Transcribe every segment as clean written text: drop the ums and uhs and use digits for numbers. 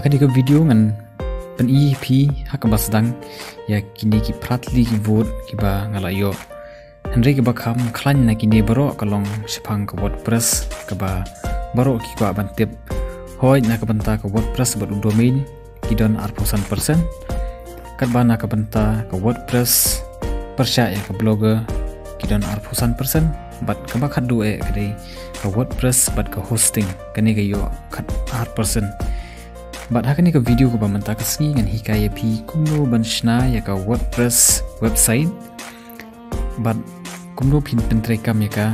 Haka di ke video ngan pen EP haka basdang ya kini ki pratli ki vote ki ba ngala yo Henry ki ba kham khlan na kini baro kalong sepang ke WordPress ke ba baro ki ba ban tip hoi na ka banta ke WordPress ber domain ki don arpusan persen kat ba na ka banta ke WordPress percaya ke blogger ki don arpusan persen bat ke ba khat duwe ke ke WordPress bat ke hosting kani ke yo khat persen But haka ni ke video ko ba manta kasngi ngan hikaya pi kumno banshna ya ka WordPress website but kumno pin pentrekam ya ka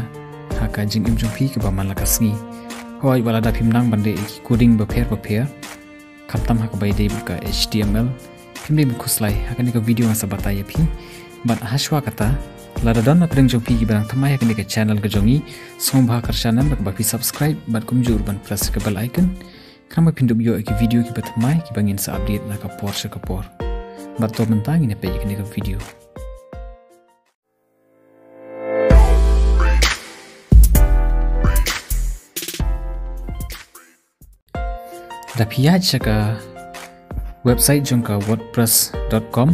haka jing im jung pi ke ba man la kasngi hoi wala da pim nang bande coding ba pair kamtam haka bai dei ka HTML pim dei kuslai haka ni ke video nga sabata ya pi but hashwa kata lada don na preng jung pi ki barang thamai haka ni ke channel ke jongi sombha karshanan ba pi subscribe but kumju urban press ke bell icon Kama pindu bio ki video ki batmai ki bangin sa update na ka por bat to mentang ini pe ki video da piyaj ka website jong ka wordpress.com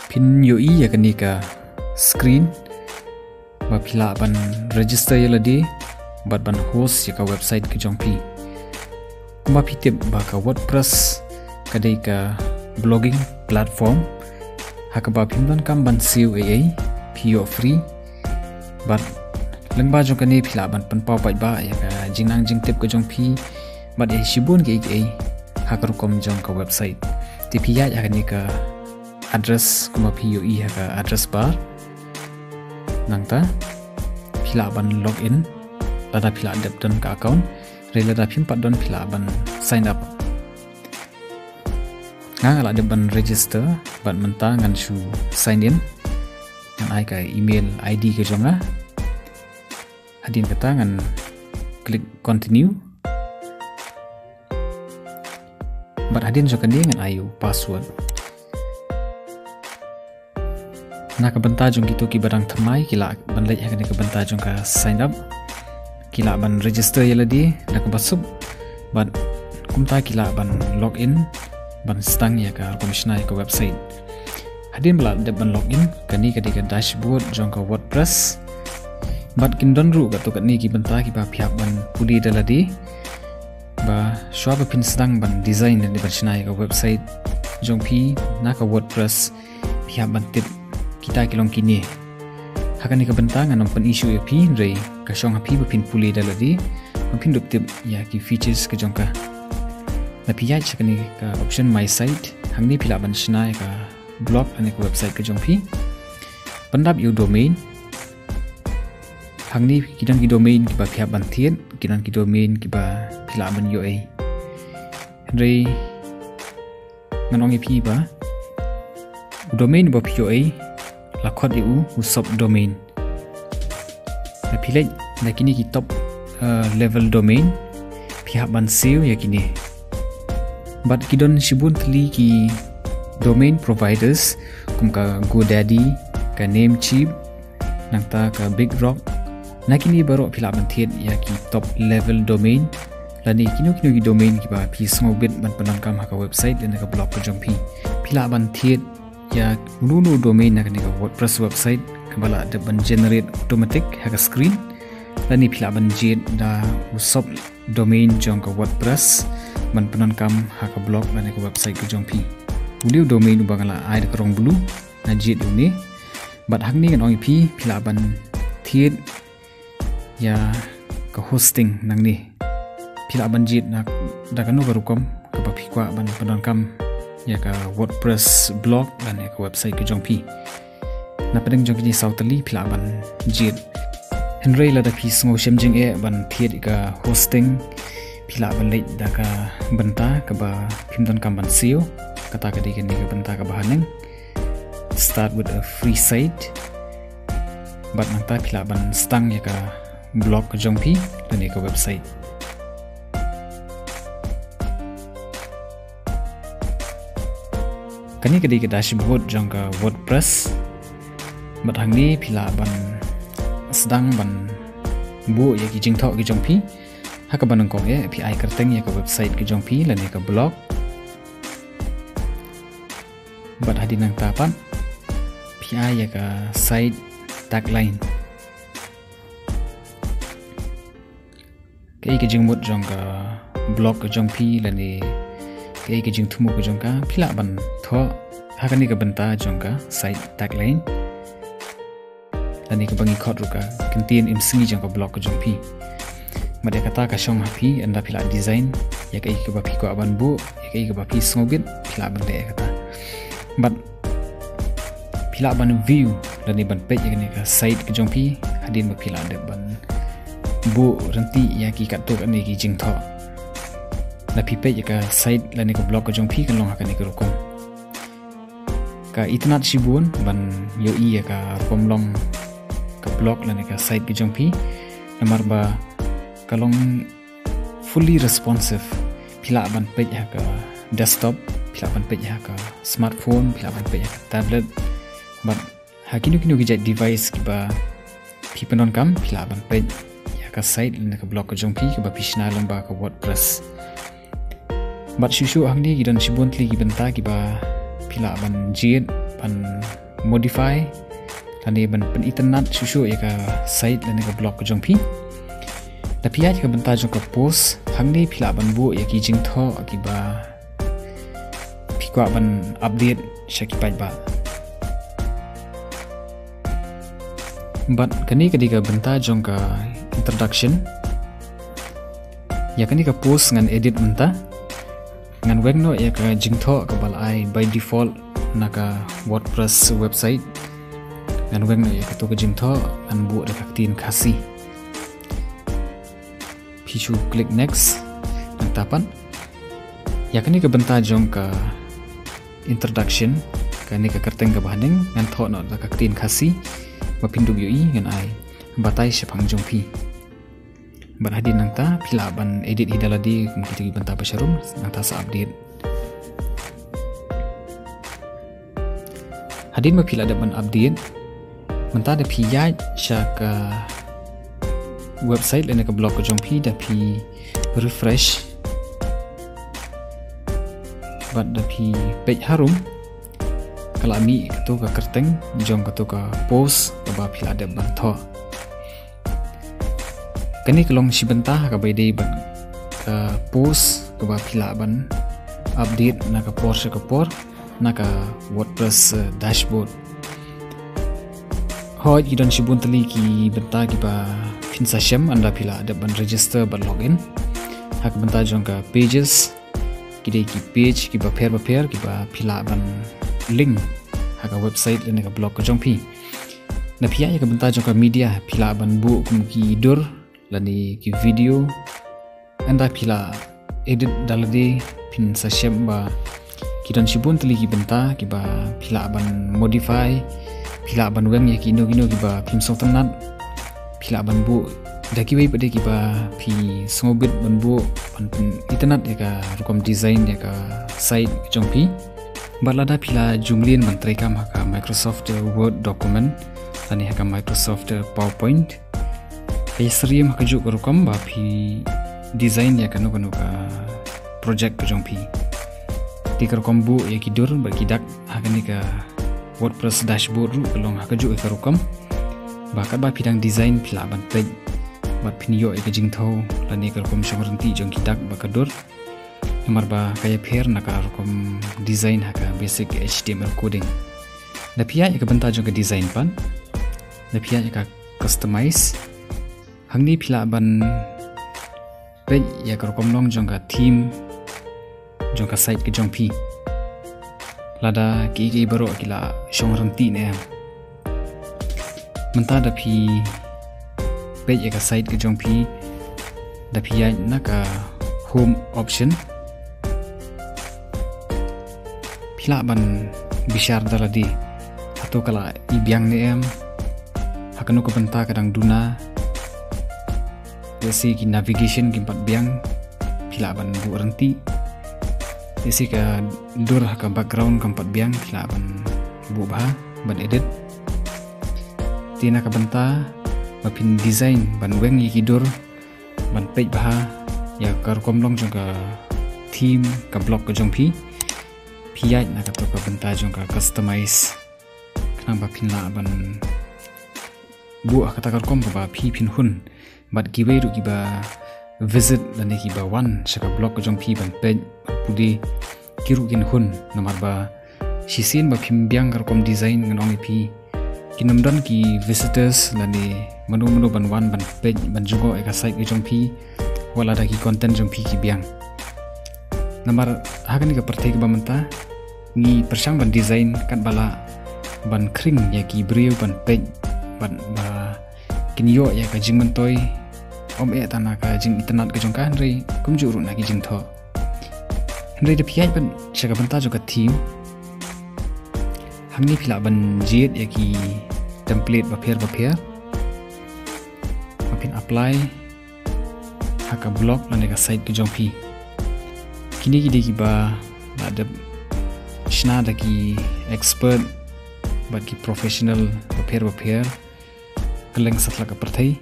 pin yo I ya kani ka screen ba pila ban register ya ladi bat ban host ya ka website ki jong pi Kuma pitip baka WordPress kadai ka blogging platform haka ba pimdan kam ban siu AA PO free but lengba jong kani phila ban pan pau pai ba ya ka jingnang jing tip ka jong pi but e shibun ke AA haka rukom jong ka website tipi ya ni ka address kuma POE haka address bar nangta phila ban login tada phila dep don ka account Rela da pimpat don pila ban sign up. Ngala de ban register ban menta ngan shu sign in. Ngan ai ka email ID ke jonga. Hadin kata ngan klik continue. Bat hadin jo kan ngan ayu password. Na ka benta jong gitu ki barang thamai kila ban lej ka ka benta jong ka sign up. Kila ban register ya ladi nak basub ban kumta kila ban login ban stang ya ka komishna ya ka website hadin bala de ban login kani ka dashboard jong ka WordPress bat kindon ru ka to kani ki banta ki ba phiak ban pudi daladi ba shwa ba pin stang ban design ni banshna ya ka website jong pi na ka WordPress phiak ban tip kita kilong kini Haka ni ka banta nga pen issue ya pi rei ka shong api ba pin puli daladi pin dup tip ya ki features ka jong ka na pi ya chaka ni ka option my site hang ni pila ban shna ka blog ane ka website ka jong pi pandap yu domain hang ni kidan ki domain ki ba phya ban thien kidan ki domain ki ba pila ban yo ai rei nganong pi ba domain ba pyo ai Lakot EU subdomain. Na pilih na kini ki top level domain pihak ban SEO ya kini. But kidon shibun tli ki domain providers kum ka GoDaddy, ka Namecheap, nangta ka BigRock. Na kini baru pihak ban thiet ya ki top level domain. Lani kino ki domain ki ba pi smobit ban penangkam ha ka website dan ka blog ka jong pi. Pihak ban thiet ya nunu domain nak ni WordPress website kembala ada ban generate automatic haka screen dan ni pila ban jet da usop domain jong ka WordPress ban penon kam haka blog dan ka website ke jong pi uliu domain ubangala ai da krong blue na jet ni bat hak ni kan ong pi pila ban thiet ya ka hosting nang ni pila ban jet nak da kanu garukom ka ba pi kwa ban penon kam ya ka WordPress blog dan ya ka website ke jong pi na pedeng jong ni sautali pila ban jit henry la da pi sngo shemjing ban thiet ka hosting pila ban leit da ka benta ka ba pimdan kam ban SEO kata ka di ka benta ka bahaneng start with a free site bat nangta pila ban stang ya ka blog ke jong pi dan ya ka website Kani kadi ke dashboard jong ka WordPress bat hang ni pila ban sedang ban bu ya ki jing thok ki jong pi haka banangkong API kerteng ya ke website ke jongpi lan ya ke blog bat hadi nang tapan API ya ke site tagline ke jengmut jong ke blog ke jongpi lan ni ke jeng tumu ke jongka pila ban tho haka ni ke benta jongka site tagline lan ni ke bangi khot ruka kentin imsingi jong ke blog ke jongpi made kata ka shong happy anda pila design ya ke bapi ko aban bu ya ke bapi sngobit pila ban de kata but pila ban view dan ni ban page ya ke site ke jongpi hadin ba pila de ban bu renti ya ki kat tu kan ni ki jing tho na pi page ya ke site la ni ke blog ke jongpi kan long ha kan ni ke rukom ka itnat shibun ban yo i ya ka rukom long ke blog la ni ke site ke jongpi nomor ba kalong fully responsive pila ban page ya ke desktop pila ban page ya ke smartphone pila ban page ya ke tablet but hakinu ki device ki ba pi penon kam pila ban page ya ke site la ke blog ke jongpi ke ba pishna lomba ke WordPress but shushu hangni gidan shibun tli ki benta ki ba pila ban jit ban modify tani ban pen internet shushu ya ke site la ke blog ke jongpi tapi ya ke benta jong ke post hangni pila ban bu ya ki jing tho ki ba pi kwa ban update shaki pai ba but kani kadika benta jong ke introduction ya kani ke post ngan edit benta ngan wegno ya ke jing tho ke balai by default na ka WordPress website ngan wegno ya ke to ke jing tho an bu de kaktin khasi pichu klik next nang tapan ya kani ke benta jong ke introduction kani ke kerteng ke bahaning ngan tho no da kaktin khasi mapindug yoi ngan ai batai sepang jongpi ban hadin nang ta pila ban edit hidaladi kumkiti benta pasharum nang ta sa update hadin ma pila da ban update menta da piyaj sha ka website lena ke blog ke jongpi da pi refresh bat da pi page harum kala mi tu ka kerteng jong ka tu ka post ka ba pila de ban tho kani kelong si bentah ka by day ban ka post ka ba pila ban update na ka por na ka WordPress dashboard hoj idon si buntali ki bentah ki ba pinsa shem anda pila de ban register ban login hak bentah jong ka pages ki page ki ba pair ki ba pila ban link haka website lena ka blog ke jongpi na pia ya ka benta jong ka media pila ban bu kumki dur lani ki video anda pila edit dalade pin sa shem ba kidan shibun tli ki benta ki ba pila ban modify pila ban weng ya ki no ki ba pim sotanat pila ban bu daki wei pade ki ba pi smobit ban bu ban internet ya ka rukom design ya ka site jongpi balada pila jumlin menteri kam haka Microsoft Word document tani haka Microsoft PowerPoint kaya seriam haka juk rukam ba pi design ya kanu ka project ke jongpi ti rukam bu ya kidur ba kidak haka ni ka WordPress dashboard ru kelong haka juk ka rukam ba kat ba pidang design pila ban page ba pinyo ya jing tho lani ka rukam shongranti jong kidak ba kadur nomor ba kaya pair na ka rukom design haka basic HTML coding na pia ya ka benta jong ka design pan na pia ya ka customize hangni pila ban page ya ka rukom long jong ka theme jong ka site ke jongpi lada ki baro kila shongranti ne menta da pi page ya ka site ke jongpi da pia na ka home option pila ban bishar daladi atau kala ibiang ne em hakanu ko benta kadang duna desi ki navigation ki pat biang pila ban bu renti desi ka dur haka background kampat biang pila ban bu bah ban edit tina ka benta mapin design ban weng yi dur ban page bah ya kar komlong jong ka theme ka block ka jong pi ai na ka to ka banta jong ka customize kanang ba pin la ban bu ka ta kar kom ba pin hun bat giwe ru giba visit dan giba one shaka block ka jong pi ban page pudi kiru gin hun namar ba sisin ba phim biang kar kom design nganong pi kinamdan ki visitors lani manu ban wan ban page ban jugo eka site ki jong pi wala da ki content jong pi ki biang namar hagan ka pertek ba menta ni persang ban design kan bala ban kring ya ki brio ban page ban ba kinyo ya ka jing mentoi om e tanah ka jing internet ka jong ka hendrei kum juru na ki jing tho hendrei de pi ban shaka banta jo ka theme hamni phila ban jet ya ki template bapher mapin apply haka blog lane ka site ki jong pi kini ki de ba ada shna da ki expert but ki professional bapher keleng satla ka perthai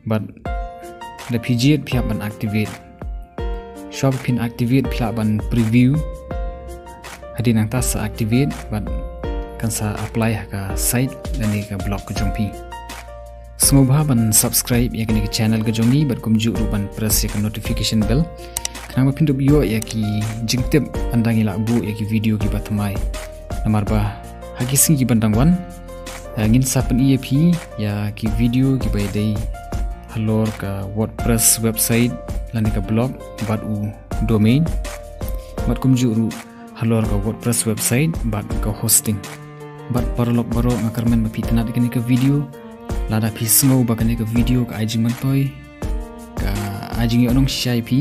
but the pg phia ban activate shop pin activate phila ban preview hadi nang ta sa activate but kan sa apply ka site dan ka blog ka jong pi semoga ban subscribe ya kini channel ka jong ni bat kum ju ban press ya notification bell kanang ba pindu bio ya ki jingtep andangi la bu ya ki video ki batmai namar ba hagi sing ki bandang wan ngin sapen ep ya ki video ki bai dei halor ka wordpress website lan ka blog bat u domain bat kum ju halor ka wordpress website bat ka hosting bat parolok baro ngakarmen mapitna de ka video lada pisngo ba ka video ka ajing mantoi ka ajing yonong shai pi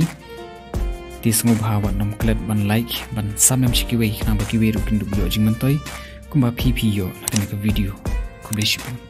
tisngo bhawa nom klet ban like ban samem shikiwe kana ba kiwe ru kindu yo ajing mantoi kumba pp yo ka video kublishipun